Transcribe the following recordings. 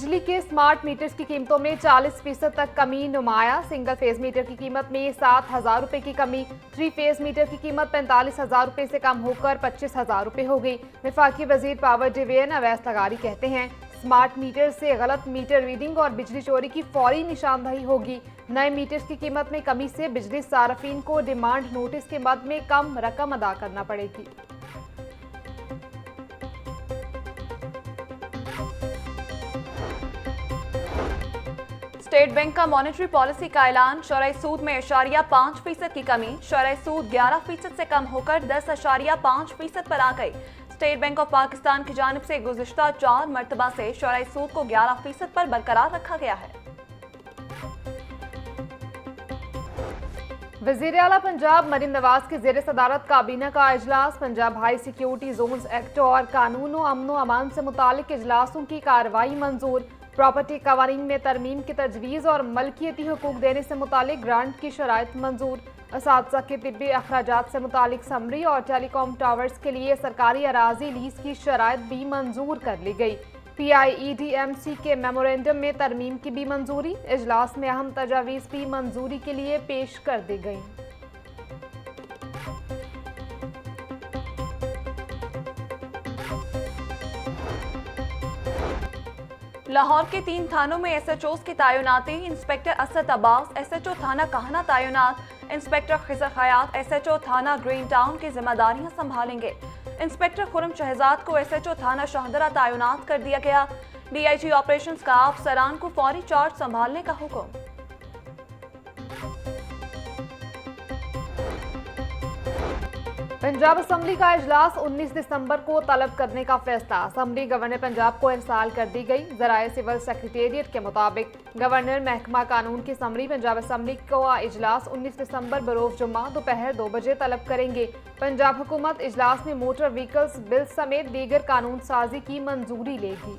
बिजली के smart meters की कीमतों में 40% तक कमी नुमाया। सिंगल फेज मीटर की कीमत में 7,000 रुपए की कमी। 3 फेज मीटर की कीमत 45,000 रुपए से कम होकर 25,000 रुपए हो गई। वफाकी वजीर पावर डिवीजन अवैस लगारी कहते हैं, स्मार्ट मीटर से गलत मीटर रीडिंग और बिजली चोरी की फौरी निशानदही होगी। नए मीटर्स की कीमत में कमी से बिजली सार्फिन को डिमांड नोटिस के मद में कम रकम अदा करना पड़ेगी। स्टेट बैंक का मॉनेटरी पॉलिसी का ऐलान। शरह सूद में 0.5% की कमी। शरह सूद 11% से कम होकर 10.5% पर आ गई। स्टेट बैंक ऑफ पाकिस्तान की जानिब से गुज़िश्ता 4 मरतबा से शरह सूद को 11% पर बरकरार रखा गया है। वज़ीर आला पंजाब मरीम नवाज के ज़ेर सदारत काबीना का इजलास। Punjab high security zones act और कानून व अमन अमान से मुतालिक इजलासों की कार्रवाई मंजूर। प्रॉपर्टी कवानीन में तरमीम की तजवीज़ और मलकियती हुकूक देने से मुतालिक ग्रांट की शराइत मंजूर। असातिज़ा के तिब्बी अखराजात से मुतालिक समरी और टेलीकॉम टावर्स के लिए सरकारी अराजी लीज की शराइत भी मंजूर कर ली गई। PIEDMC के मेमोरेंडम में तरमीम की भी मंजूरी। इजलास में अहम तजावीज़ भी मंजूरी के लिए पेश कर दी गई। लाहौर के 3 थानों में SHOs की तैनाती। इंस्पेक्टर असद अब्बास SHO थाना काहना तैनात। इंस्पेक्टर खिजर खयात SHO थाना ग्रीन टाउन की जिम्मेदारियां संभालेंगे। इंस्पेक्टर खुरम शहजाद को SHO थाना शाहदरा तैनात कर दिया गया। DIG ऑपरेशंस का अफसरान को फौरी चार्ज संभालने का हुक्म। पंजाब असम्बली का इजलास 19 दिसंबर को तलब करने का फैसला। असम्बली गवर्नर पंजाब को इरसाल कर दी गई। ज़राए सिविल सेक्रेटेरिएट के मुताबिक गवर्नर महकमा कानून की समरी पंजाब असम्बली का इजलास 19 दिसंबर बरोज़ जुम्मा दोपहर 2 बजे तलब करेंगे। पंजाब हुकूमत इजलास में मोटर व्हीकल्स बिल समेत दीगर कानून साजी की मंजूरी लेगी।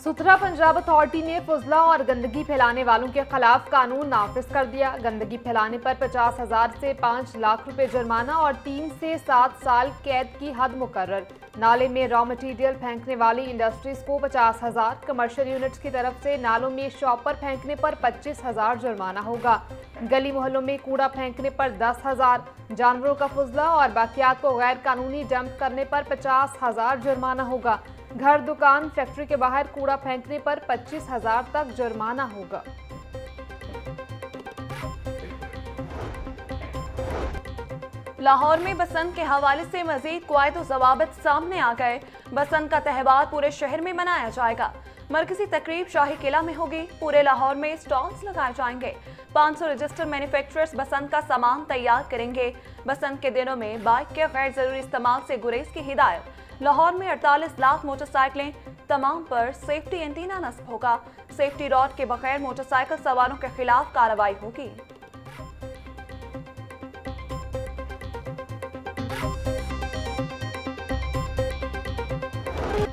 सुथरा पंजाब अथॉरिटी ने फुजला और गंदगी फैलाने वालों के खिलाफ कानून नाफिज कर दिया। गंदगी फैलाने पर 50,000 से 5 लाख रुपए जुर्माना और 3 से 7 साल कैद की हद मुकर्रर। नाले में रॉ मटेरियल फेंकने वाली इंडस्ट्रीज को 50,000, कमर्शियल यूनिट्स की तरफ से नालों में शॉपर फेंकने पर 25,000 जुर्माना होगा। गली मोहल्लों में कूड़ा फेंकने पर 10,000, जानवरों का फुजला और बाकियात को गैर कानूनी डंप करने पर 50,000 जुर्माना होगा। घर, दुकान, फैक्ट्री के बाहर कूड़ा फेंकने पर 25,000 तक जुर्माना होगा। लाहौर में बसंत के हवाले से मजीद कवायद व ज़वाबित सामने आ गए। बसंत का त्यौहार पूरे शहर में मनाया जाएगा। मरकजी तकरीब शाही किला में होगी। पूरे लाहौर में स्टॉल्स लगाए जाएंगे। 500 रजिस्टर्ड मैन्युफैक्चरर्स बसंत का सामान तैयार करेंगे। बसंत के दिनों में बाइक के गैर जरूरी इस्तेमाल से गुरेज की हिदायत। लाहौर में 48 लाख मोटरसाइकिलें, तमाम पर सेफ्टी एंटीना नस्ब होगा। सेफ्टी रॉड के बगैर मोटरसाइकिल सवारों के खिलाफ कार्रवाई होगी।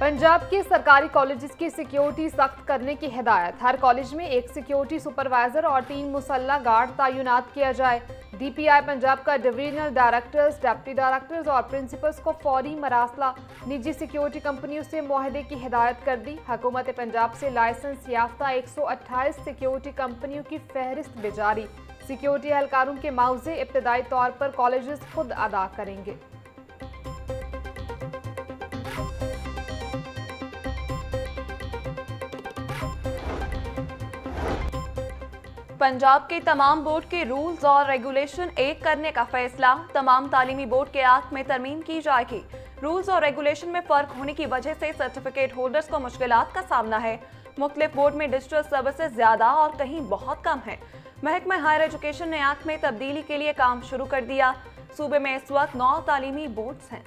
पंजाब के सरकारी कॉलेजेस की सिक्योरिटी सख्त करने की हिदायत। हर कॉलेज में एक सिक्योरिटी सुपरवाइजर और 3 मुसल्ला गार्ड तैनात किया जाए। DPI पंजाब का डिवीजनल डायरेक्टर्स, डिप्टी डायरेक्टर्स और प्रिंसिपल्स को फौरी मरासला निजी सिक्योरिटी कंपनियों से मुआहदे की हिदायत कर दी। हुकूमत पंजाब से लाइसेंस याफ्ता 128 सिक्योरिटी कंपनियों की फहरिस्त भी जारी। सिक्योरिटी एहलकारों के मुआवजे इब्तदाई तौर पर कॉलेजेस खुद अदा करेंगे। पंजाब के तमाम बोर्ड के रूल्स और रेगुलेशन एक करने का फैसला। तमाम तालीमी बोर्ड के एक्ट में तरमीम की जाएगी। रूल्स और रेगुलेशन में फर्क होने की वजह से सर्टिफिकेट होल्डर्स को मुश्किलात का सामना है। मुख्तलिफ बोर्ड में डिजिटल सर्विसेज ज्यादा और कहीं बहुत कम है। महकमा हायर एजुकेशन ने एक्ट में तब्दीली के लिए काम शुरू कर दिया। सूबे में इस वक्त 9 तालीमी बोर्ड्स हैं।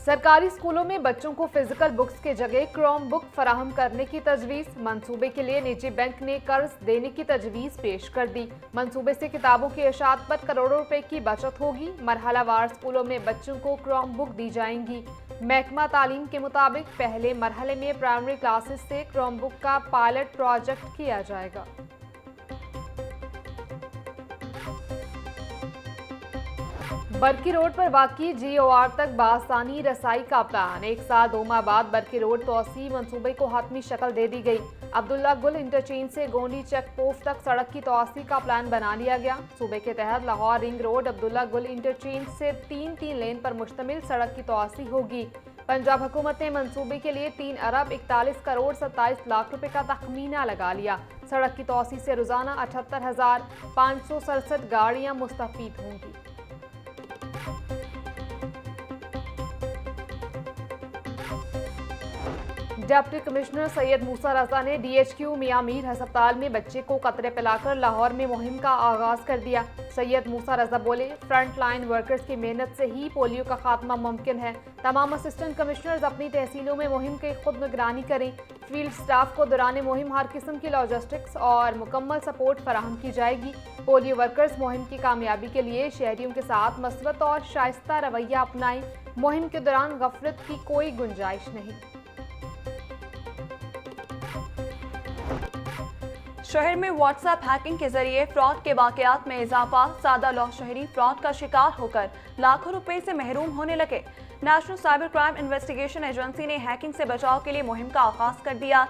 सरकारी स्कूलों में बच्चों को फिजिकल बुक्स के जगह क्रोम बुक फराहम करने की तजवीज़। मंसूबे के लिए निजी बैंक ने कर्ज देने की तजवीज़ पेश कर दी। मंसूबे से किताबों की इशात पर करोड़ों रुपए की बचत होगी। मरहलावार स्कूलों में बच्चों को क्रोम बुक दी जाएंगी। महकमा तालीम के मुताबिक पहले मरहले में प्राइमरी क्लासेस से क्रोम बुक का पायलट प्रोजेक्ट किया जाएगा। बरकी रोड पर वाकई GOR तक बासानी रसाई का प्लान। 1 साल 2 माह बाद बरकी रोड तोसी मंसूबे को हातमी शक्ल दे दी गई। अब्दुल्ला गुल इंटरचेंज से गोंडी चेक पोस्ट तक सड़क की तोसी का प्लान बना लिया गया। सूबे के तहत लाहौर रिंग रोड अब्दुल्ला गुल इंटरचेंज से 3 लेन पर मुश्तमिल सड़क की तोसी होगी। पंजाब हुकूमत ने मंसूबे के लिए 3 अरब 41 करोड़ 27 लाख रुपए का तखमीना लगा लिया। सड़क की तोसी से रोजाना 78,567 गाड़ियां मुस्तफीद होंगी। डिप्टी कमिश्नर सैयद मूसा रजा ने DHQ मियां मीर अस्पताल में बच्चे को कतरे पिलाकर लाहौर में मुहिम का आगाज कर दिया। सैयद मूसा रजा बोले, फ्रंट लाइन वर्कर्स की मेहनत से ही पोलियो का खात्मा मुमकिन है। तमाम असिस्टेंट कमिश्नर्स अपनी तहसीलों में मुहिम की खुद निगरानी करें। फील्ड स्टाफ को दौरान मुहिम हर किस्म की लॉजिस्टिक्स और मुकम्मल सपोर्ट फराहम की जाएगी। पोलियो वर्कर्स मुहिम की कामयाबी के लिए शहरियों के साथ मसरत और शाइस्ता रवैया अपनाएं। मुहिम के दौरान गफलत की कोई गुंजाइश नहीं। शहर में व्हाट्सएप हैकिंग के जरिए फ्रॉड के वाकयात में इजाफा। सादा लौह शहरी फ्रॉड का शिकार होकर लाखों रुपए से महरूम होने लगे। National cyber crime investigation agency ने हैकिंग से बचाव के लिए मुहिम का आगाज कर दिया।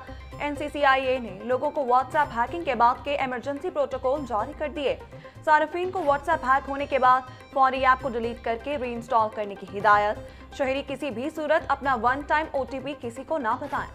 NCCIA ने लोगों को व्हाट्सएप हैकिंग के बाद के इमरजेंसी प्रोटोकॉल जारी कर दिए। सार्फिन को व्हाट्सएप हैक होने के बाद फौरी ऐप को डिलीट करके रीइंस्टॉल करने की हिदायत। शहरी किसी भी सूरत अपना 1 टाइम OTP किसी को ना बताएं।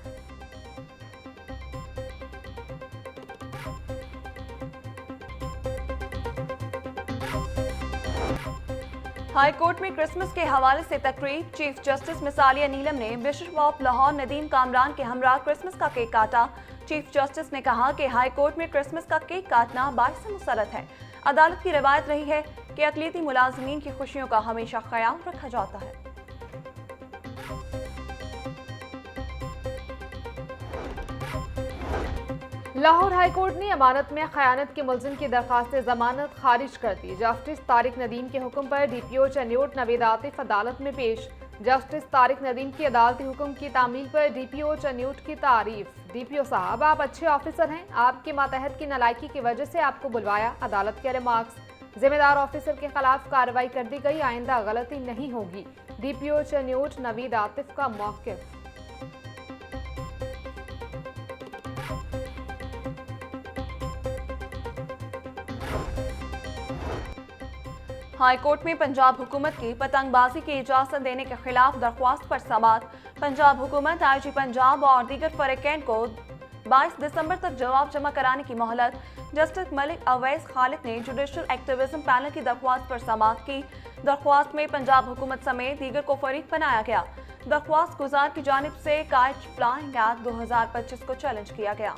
हाई कोर्ट में क्रिसमस के हवाले से तकरीब। चीफ जस्टिस मिसालिया नीलम ने बिशप ऑफ लाहौर नदीम कामरान के हमरा क्रिसमस का केक काटा। चीफ जस्टिस ने कहा कि हाई कोर्ट में क्रिसमस का केक काटना बाइस मुसरत है। अदालत की रिवायत रही है कि अकलियती मुलाजमीन की खुशियों का हमेशा ख्याल रखा जाता है। लाहौर हाई कोर्ट ने अमानत में खयानत के मुलजिम की दरखास्त जमानत खारिज कर दी। जस्टिस तारिक नदीम के हुक्म पर DPO चन्योट नवीद आतिफ अदालत में पेश। जस्टिस तारिक नदीम की अदालती हुक्म की तामील पर DPO चन्योट की तारीफ। DPO साहब, आप अच्छे ऑफिसर हैं, आपके मातहत की नलायकी की वजह से आपको बुलवाया। अदालत के रिमार्क्स। जिम्मेदार ऑफिसर के खिलाफ कार्रवाई कर दी गई, आइंदा गलती नहीं होगी। DPO चन्योट नवीद आतिफ का मौक़िफ़। हाई कोर्ट में पंजाब हुकूमत की पतंगबाजी की इजाजत देने के खिलाफ दरख्वास्त पर समाअत। पंजाब हुकूमत IG पंजाब और दीगर फरीकैन को 22 दिसंबर तक जवाब जमा कराने की मोहलत। जस्टिस मलिक अवैस खालिद ने जुडिशल एक्टिविज्म पैनल की दरख्वास्त पर समाअत की। दरख्वास्त में पंजाब हुकूमत समेत दीगर को फरीक बनाया गया। दरख्वास्त गुजार की जानिब से काइट फ्लाइंग एक्ट 2025 को चैलेंज किया गया।